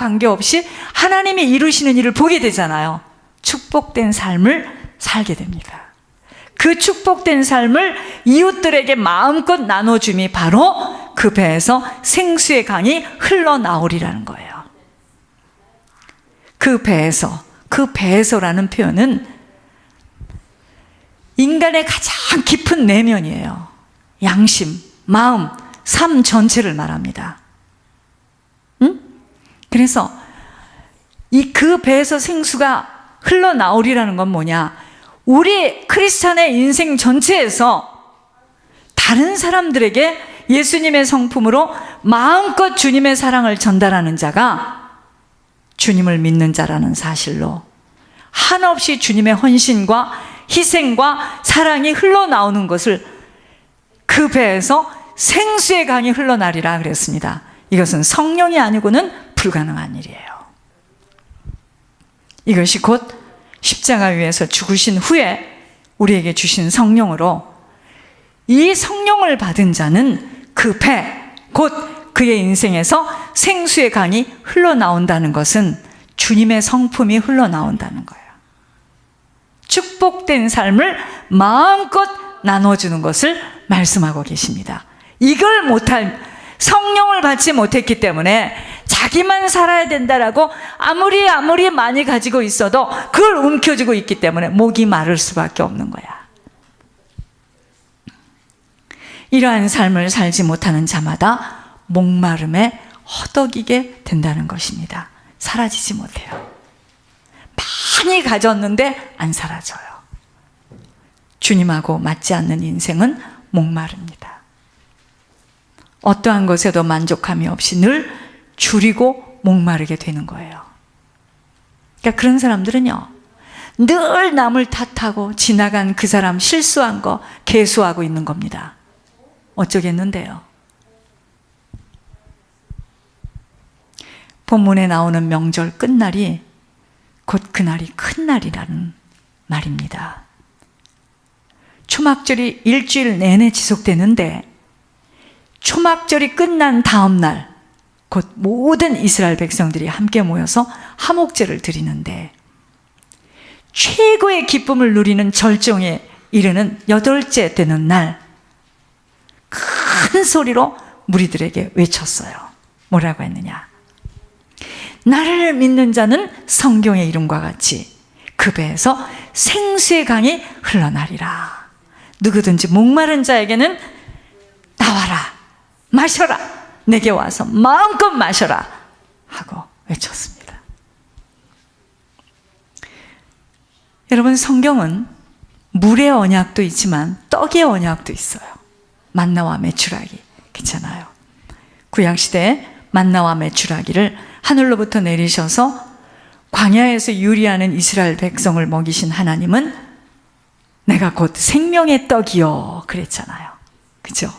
관계없이 하나님이 이루시는 일을 보게 되잖아요. 축복된 삶을 살게 됩니다. 그 축복된 삶을 이웃들에게 마음껏 나눠줌이 바로 그 배에서 생수의 강이 흘러나오리라는 거예요. 그 배에서라는 표현은 인간의 가장 깊은 내면이에요. 양심, 마음, 삶 전체를 말합니다. 그래서 그 배에서 생수가 흘러나오리라는 건 뭐냐? 우리 크리스찬의 인생 전체에서 다른 사람들에게 예수님의 성품으로 마음껏 주님의 사랑을 전달하는 자가 주님을 믿는 자라는 사실로 한없이 주님의 헌신과 희생과 사랑이 흘러나오는 것을 그 배에서 생수의 강이 흘러나리라 그랬습니다. 이것은 성령이 아니고는 불가능한 일이에요. 이것이 곧 십자가 위에서 죽으신 후에 우리에게 주신 성령으로 이 성령을 받은 자는 그 배, 곧 그의 인생에서 생수의 강이 흘러나온다는 것은 주님의 성품이 흘러나온다는 거예요. 축복된 삶을 마음껏 나눠주는 것을 말씀하고 계십니다. 이걸 못할, 성령을 받지 못했기 때문에 자기만 살아야 된다라고 아무리 많이 가지고 있어도 그걸 움켜쥐고 있기 때문에 목이 마를 수밖에 없는 거야. 이러한 삶을 살지 못하는 자마다 목마름에 허덕이게 된다는 것입니다. 사라지지 못해요. 많이 가졌는데 안 사라져요. 주님하고 맞지 않는 인생은 목마릅니다. 어떠한 것에도 만족함이 없이 늘 줄이고 목마르게 되는 거예요. 그러니까 그런 사람들은요, 늘 남을 탓하고 지나간 그 사람 실수한 거 개수하고 있는 겁니다. 어쩌겠는데요. 본문에 나오는 명절 끝날이 곧 그날이 큰 날이라는 말입니다. 초막절이 일주일 내내 지속되는데 초막절이 끝난 다음 날 곧 모든 이스라엘 백성들이 함께 모여서 화목제를 드리는데 최고의 기쁨을 누리는 절정에 이르는 8째 되는 날 큰 소리로 무리들에게 외쳤어요. 뭐라고 했느냐? 나를 믿는 자는 성경의 이름과 같이 그 배에서 생수의 강이 흘러나리라. 누구든지 목마른 자에게는 나와라, 마셔라, 내게 와서 마음껏 마셔라 하고 외쳤습니다. 여러분, 성경은 물의 언약도 있지만 떡의 언약도 있어요. 만나와 메추라기, 그렇잖아요. 구약시대에 만나와 메추라기를 하늘로부터 내리셔서 광야에서 유리하는 이스라엘 백성을 먹이신 하나님은 내가 곧 생명의 떡이요 그랬잖아요. 그죠?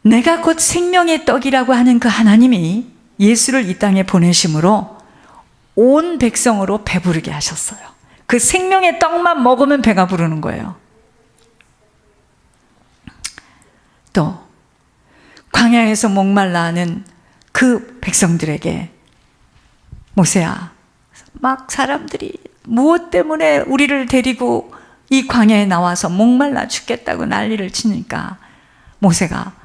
내가 곧 생명의 떡이라고 하는 그 하나님이 예수를 이 땅에 보내심으로 온 백성으로 배부르게 하셨어요. 그 생명의 떡만 먹으면 배가 부르는 거예요. 또 광야에서 목말라 하는 그 백성들에게 모세야, 막 사람들이 무엇 때문에 우리를 데리고 이 광야에 나와서 목말라 죽겠다고 난리를 치니까 모세가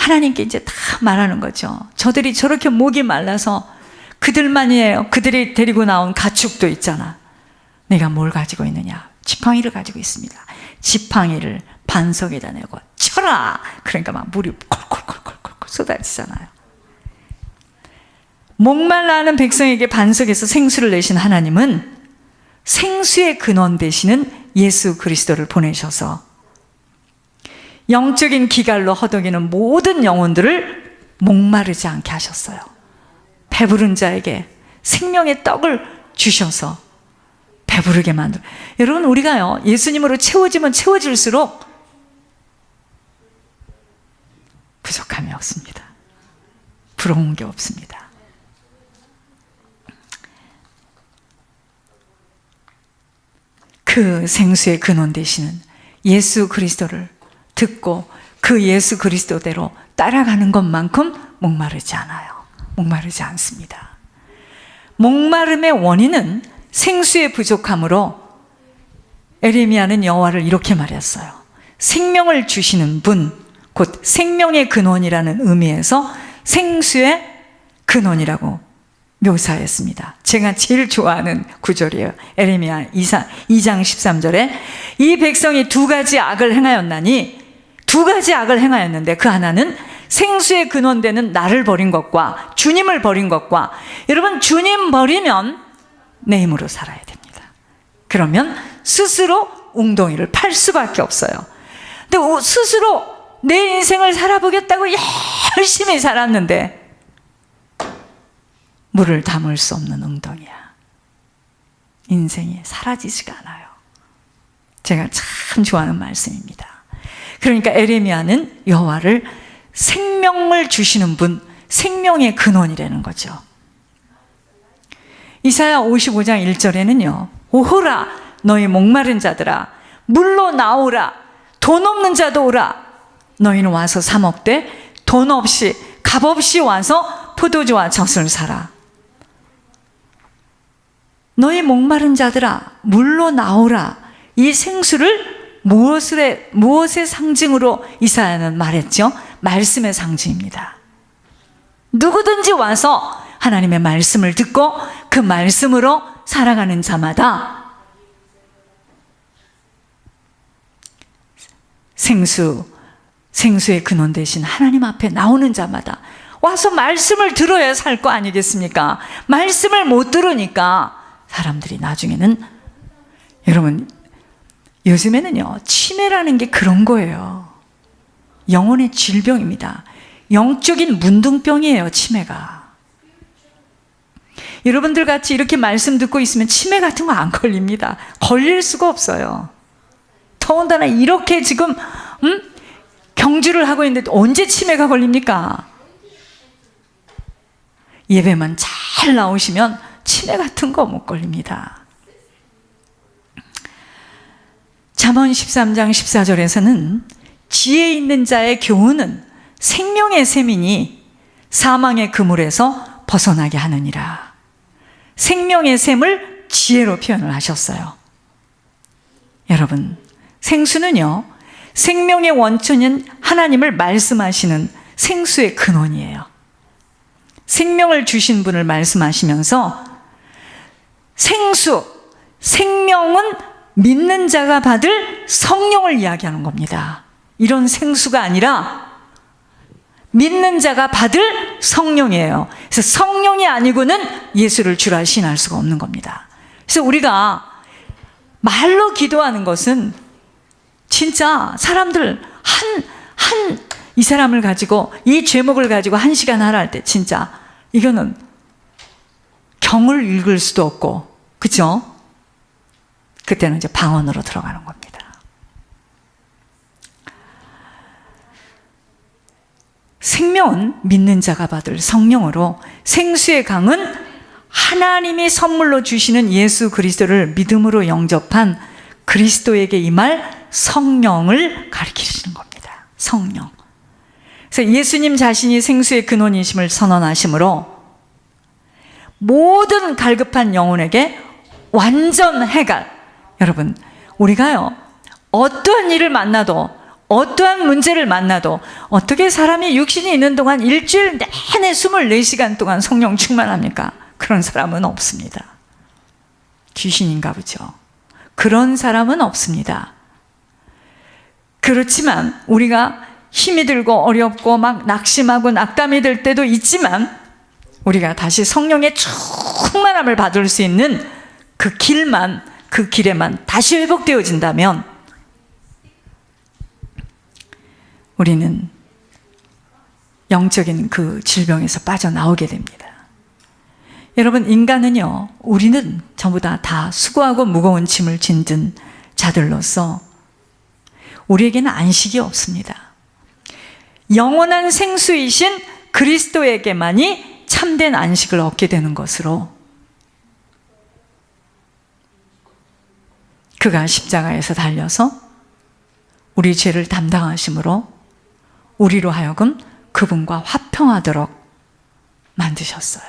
하나님께 이제 다 말하는 거죠. 저들이 저렇게 목이 말라서 그들만이에요. 그들이 데리고 나온 가축도 있잖아. 내가 뭘 가지고 있느냐? 지팡이를 가지고 있습니다. 지팡이를 반석에다 내고 쳐라. 그러니까 막 물이 콜콜콜콜콜 쏟아지잖아요. 목말라 하는 백성에게 반석에서 생수를 내신 하나님은 생수의 근원 되시는 예수 그리스도를 보내셔서 영적인 기갈로 허덕이는 모든 영혼들을 목마르지 않게 하셨어요. 배부른 자에게 생명의 떡을 주셔서 배부르게 만들어. 여러분, 우리가요, 예수님으로 채워지면 채워질수록 부족함이 없습니다. 부러운 게 없습니다. 그 생수의 근원 되시는 예수 그리스도를 듣고 그 예수 그리스도대로 따라가는 것만큼 목마르지 않아요. 목마르지 않습니다. 목마름의 원인은 생수의 부족함으로 에레미야는 여호와를 이렇게 말했어요. 생명을 주시는 분, 곧 생명의 근원이라는 의미에서 생수의 근원이라고 묘사했습니다. 제가 제일 좋아하는 구절이에요. 에레미야 2장 13절에 이 백성이 두 가지 악을 행하였나니, 두 가지 악을 행하였는데 그 하나는 생수의 근원되는 나를 버린 것과 주님을 버린 것과, 여러분 주님 버리면 내 힘으로 살아야 됩니다. 그러면 스스로 웅덩이를 팔 수밖에 없어요. 근데 스스로 내 인생을 살아보겠다고 열심히 살았는데 물을 담을 수 없는 웅덩이야. 인생이 사라지지가 않아요. 제가 참 좋아하는 말씀입니다. 그러니까 에레미야는 여호와를 생명을 주시는 분, 생명의 근원이라는 거죠. 이사야 55장 1절에는요, 오호라 너희 목마른 자들아, 물로 나오라, 돈 없는 자도 오라. 너희는 와서 사 먹되 돈 없이 값 없이 와서 포도주와 젖을 사라. 너희 목마른 자들아, 물로 나오라. 이 생수를 무엇의 상징으로 이사야는 말했죠? 말씀의 상징입니다. 누구든지 와서 하나님의 말씀을 듣고 그 말씀으로 살아가는 자마다 생수의 근원 대신 하나님 앞에 나오는 자마다 와서 말씀을 들어야 살 거 아니겠습니까? 말씀을 못 들으니까 사람들이 나중에는, 여러분 요즘에는요 치매라는 게 그런 거예요. 영혼의 질병입니다. 영적인 문둥병이에요, 치매가. 여러분들 같이 이렇게 말씀 듣고 있으면 치매 같은 거 안 걸립니다. 걸릴 수가 없어요. 더군다나 이렇게 지금 경주를 하고 있는데 언제 치매가 걸립니까? 예배만 잘 나오시면 치매 같은 거 못 걸립니다. 잠언 13장 14절에서는 지혜 있는 자의 교훈은 생명의 샘이니 사망의 그물에서 벗어나게 하느니라. 생명의 샘을 지혜로 표현을 하셨어요. 여러분, 생수는요, 생명의 원천인 하나님을 말씀하시는 생수의 근원이에요. 생명을 주신 분을 말씀하시면서 생명은 믿는 자가 받을 성령을 이야기하는 겁니다. 이런 생수가 아니라 믿는 자가 받을 성령이에요. 그래서 성령이 아니고는 예수를 주라 신할 수가 없는 겁니다. 그래서 우리가 말로 기도하는 것은 진짜 사람들 이 사람을 가지고, 이 제목을 가지고 1시간 하라 할 때 진짜 이거는 경을 읽을 수도 없고, 그죠? 그때는 이제 방언으로 들어가는 겁니다. 생명은 믿는 자가 받을 성령으로, 생수의 강은 하나님이 선물로 주시는 예수 그리스도를 믿음으로 영접한 그리스도에게 임할 성령을 가리키시는 겁니다. 성령. 그래서 예수님 자신이 생수의 근원이심을 선언하심으로 모든 갈급한 영혼에게 완전 해결. 여러분, 우리가요 어떠한 일을 만나도, 어떠한 문제를 만나도, 어떻게 사람이 육신이 있는 동안 일주일 내내 24시간 동안 성령 충만합니까? 그런 사람은 없습니다. 귀신인가 보죠. 그런 사람은 없습니다. 그렇지만 우리가 힘이 들고 어렵고 막 낙심하고 낙담이 될 때도 있지만, 우리가 다시 성령의 충만함을 받을 수 있는 그 길에만 다시 회복되어진다면 우리는 영적인 그 질병에서 빠져나오게 됩니다. 여러분, 인간은요, 우리는 전부 다 수고하고 무거운 짐을 짓는 자들로서 우리에게는 안식이 없습니다. 영원한 생수이신 그리스도에게만이 참된 안식을 얻게 되는 것으로, 그가 십자가에서 달려서 우리 죄를 담당하심으로 우리로 하여금 그분과 화평하도록 만드셨어요.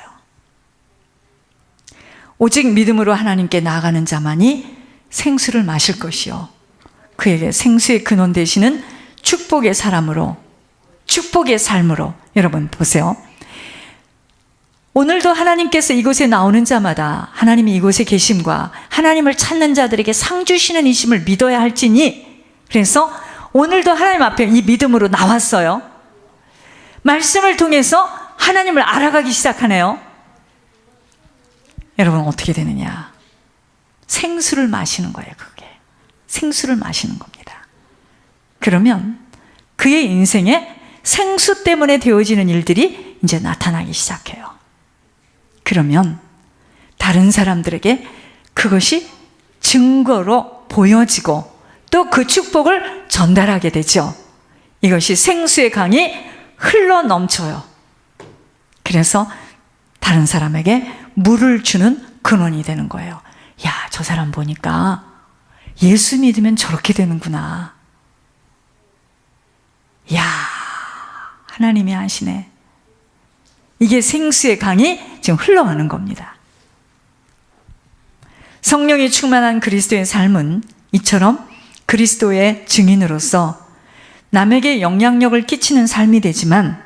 오직 믿음으로 하나님께 나아가는 자만이 생수를 마실 것이요 그에게 생수의 근원 되시는 축복의 사람으로, 축복의 삶으로. 여러분 보세요. 오늘도 하나님께서 이곳에 나오는 자마다 하나님이 이곳에 계심과 하나님을 찾는 자들에게 상 주시는 이심을 믿어야 할지니, 그래서 오늘도 하나님 앞에 이 믿음으로 나왔어요. 말씀을 통해서 하나님을 알아가기 시작하네요. 여러분 어떻게 되느냐? 생수를 마시는 거예요. 그게 생수를 마시는 겁니다. 그러면 그의 인생에 생수 때문에 되어지는 일들이 이제 나타나기 시작해요. 그러면 다른 사람들에게 그것이 증거로 보여지고 또 그 축복을 전달하게 되죠. 이것이 생수의 강이 흘러 넘쳐요. 그래서 다른 사람에게 물을 주는 근원이 되는 거예요. 야, 저 사람 보니까 예수 믿으면 저렇게 되는구나. 야, 하나님이 하시네. 이게 생수의 강이 지금 흘러가는 겁니다. 성령이 충만한 그리스도의 삶은 이처럼 그리스도의 증인으로서 남에게 영향력을 끼치는 삶이 되지만,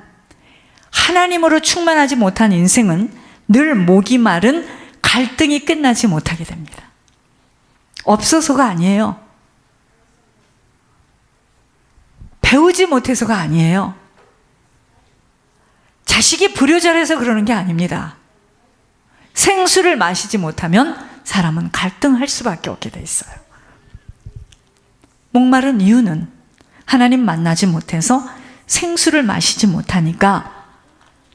하나님으로 충만하지 못한 인생은 늘 목이 마른 갈등이 끝나지 못하게 됩니다. 없어서가 아니에요. 배우지 못해서가 아니에요. 자식이 불효자라서 그러는 게 아닙니다. 생수를 마시지 못하면 사람은 갈등할 수밖에 없게 돼 있어요. 목마른 이유는 하나님 만나지 못해서 생수를 마시지 못하니까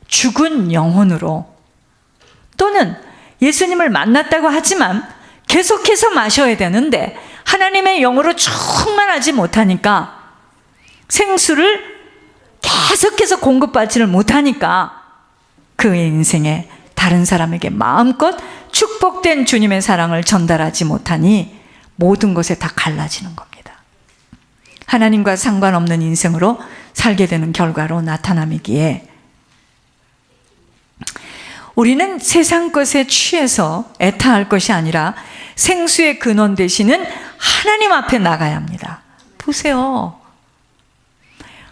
죽은 영혼으로, 또는 예수님을 만났다고 하지만 계속해서 마셔야 되는데 하나님의 영으로 충만하지 못하니까, 생수를 계속해서 공급받지를 못하니까 그의 인생에 다른 사람에게 마음껏 축복된 주님의 사랑을 전달하지 못하니 모든 것에 다 갈라지는 겁니다. 하나님과 상관없는 인생으로 살게 되는 결과로 나타남이기에, 우리는 세상 것에 취해서 애타할 것이 아니라 생수의 근원 되시는 하나님 앞에 나가야 합니다. 보세요.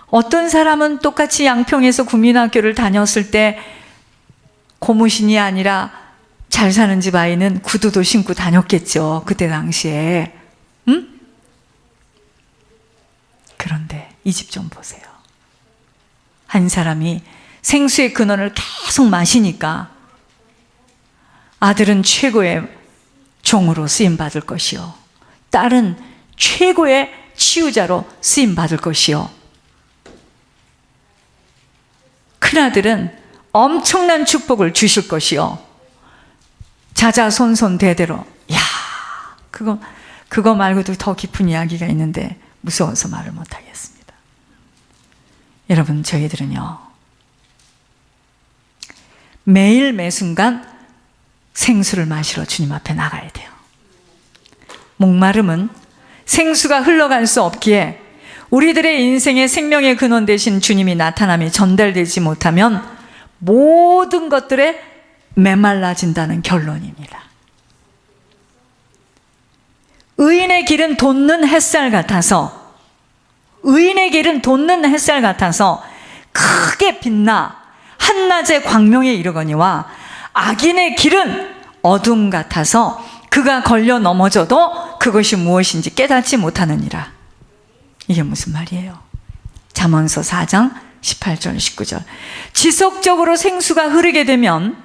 어떤 사람은 똑같이 양평에서 국민학교를 다녔을 때 고무신이 아니라 잘 사는 집 아이는 구두도 신고 다녔겠죠. 그때 당시에. 응? 그런데 이 집 좀 보세요. 한 사람이 생수의 근원을 계속 마시니까 아들은 최고의 종으로 쓰임받을 것이요, 딸은 최고의 치유자로 쓰임받을 것이요, 큰아들은 엄청난 축복을 주실 것이요, 자자손손 대대로. 야, 그거 말고도 더 깊은 이야기가 있는데 무서워서 말을 못하겠습니다. 여러분, 저희들은요 매일 매순간 생수를 마시러 주님 앞에 나가야 돼요. 목마름은 생수가 흘러갈 수 없기에 우리들의 인생의 생명의 근원 되신 주님이 나타남이 전달되지 못하면 모든 것들에 메말라진다는 결론입니다. 의인의 길은 돋는 햇살 같아서, 의인의 길은 돋는 햇살 같아서 크게 빛나 한낮의 광명에 이르거니와, 악인의 길은 어둠 같아서 그가 걸려 넘어져도 그것이 무엇인지 깨닫지 못하느니라. 이게 무슨 말이에요? 잠언서 4장 18절 19절. 지속적으로 생수가 흐르게 되면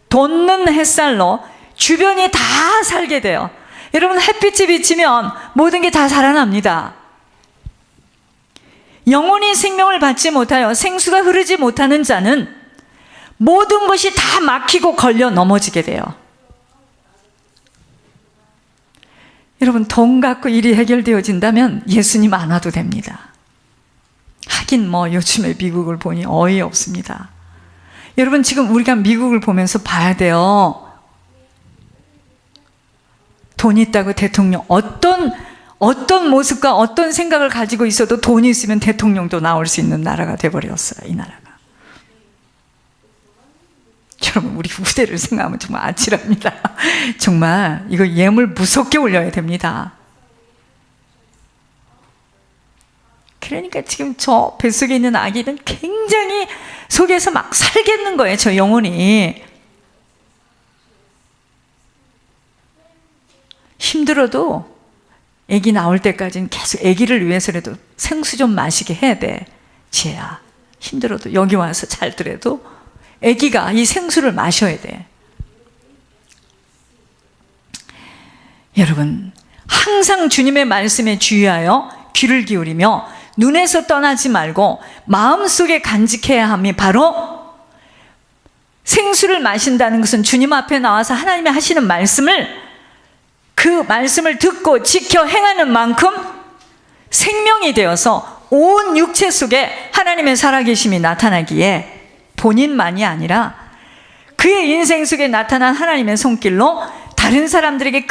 돋는 햇살로 주변이 다 살게 돼요. 여러분, 햇빛이 비치면 모든 게 다 살아납니다. 영원히 생명을 받지 못하여 생수가 흐르지 못하는 자는 모든 것이 다 막히고 걸려 넘어지게 돼요. 여러분, 돈 갖고 일이 해결되어진다면 예수님 안 와도 됩니다. 하긴 요즘에 미국을 보니 어이없습니다. 여러분, 지금 우리가 미국을 보면서 봐야 돼요. 돈 있다고 대통령, 어떤 모습과 어떤 생각을 가지고 있어도 돈이 있으면 대통령도 나올 수 있는 나라가 돼버렸어요. 이 나라가. 여러분, 우리 후대를 생각하면 정말 아찔합니다. 정말 이거 예물 무섭게 올려야 됩니다. 그러니까 지금 저 뱃속에 있는 아기는 굉장히 속에서 막 살겠는 거예요, 저 영혼이. 힘들어도 아기 나올 때까지는 계속 아기를 위해서라도 생수 좀 마시게 해야 돼. 지혜야, 힘들어도 여기 와서 잘더라도 아기가 이 생수를 마셔야 돼. 여러분, 항상 주님의 말씀에 주의하여 귀를 기울이며 눈에서 떠나지 말고 마음속에 간직해야 함이 바로, 생수를 마신다는 것은 주님 앞에 나와서 하나님이 하시는 말씀을, 그 말씀을 듣고 지켜 행하는 만큼 생명이 되어서 온 육체 속에 하나님의 살아계심이 나타나기에 본인만이 아니라 그의 인생 속에 나타난 하나님의 손길로 다른 사람들에게